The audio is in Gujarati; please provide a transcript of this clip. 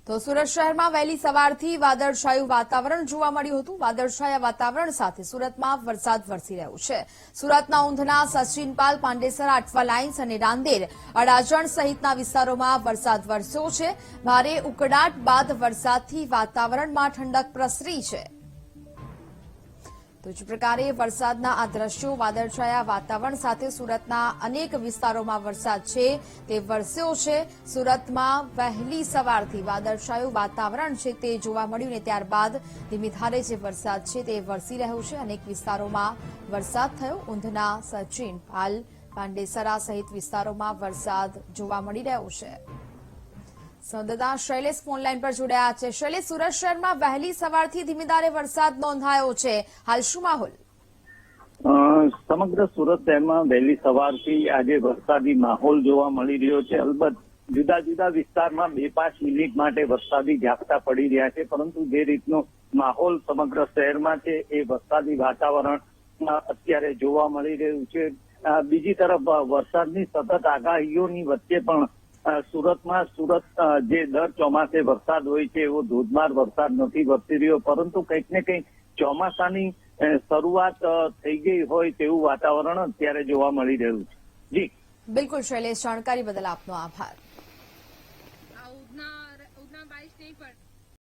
તો સુરત શહેરમાં વહેલી સવારથી વાદળછાયું વાતાવરણ જોવા મળ્યું હતું। વાદળછાયા વાતાવરણ સાથે સુરતમાં વરસાદ વરસી રહ્યો છે। સુરતના ઊંધના, સચિનપાલ, પાંડેસરા, અઠવા લાઇન્સ અને રાંદેર, અડાજણ સહિતના વિસ્તારોમાં વરસાદ વરસ્યો છે। ભારે ઉકળાટ બાદ વરસાદથી વાતાવરણમાં ઠંડક પ્રસરી છે। તો જ પ્રકારે વરસાદના આ દ્રશ્યો વાદળછાયા વાતાવરણ સાથે સુરતના અનેક વિસ્તારોમાં વરસાદ છે તે વરસ્યો છે। સુરતમાં વહેલી સવારથી વાદળછાયું વાતાવરણ છે તે જોવા મળ્યું ને ત્યારબાદ ધીમી ધારે જે વરસાદ છે તે વરસી રહ્યો છે। અનેક વિસ્તારોમાં વરસાદ થયો। ઊંધના, સચિન, પાલ, પાંડેસરા સહિત વિસ્તારોમાં વરસાદ જોવા મળી રહ્યો છે। સંવાદદાતા શૈલેષ ફોનલાઈન પર જોડાયા છે। શૈલેષ, સુરત શહેરમાં વહેલી સવારથી ધીમી ધારે વરસાદ નોંધાયો છે, હાલ શું માહોલ? સમગ્ર સુરત શહેરમાં વહેલી સવારથી આજે વરસાદી માહોલ જોવા મળી રહ્યો છે। અલબત્ત જુદા જુદા વિસ્તારમાં 2-5 મિનિટ માટે વરસાદી ઝાપટા પડી રહ્યા છે, પરંતુ જે રીતનો માહોલ સમગ્ર શહેરમાં છે એ વરસાદી વાતાવરણ અત્યારે જોવા મળી રહ્યું છે। બીજી તરફ વરસાદની સતત આગાહીઓની વચ્ચે પણ સુરતમાં જે દર ચોમાસે વરસાદ હોય છે એવો ધોધમાર વરસાદ નથી વરસી રહ્યો, પરંતુ કંઈક ને કંઈક ચોમાસાની શરૂઆત થઈ ગઈ હોય તેવું વાતાવરણ અત્યારે જોવા મળી રહ્યું છે। જી બિલકુલ શૈલેષ, જાણકારી બદલ આપનો આભાર।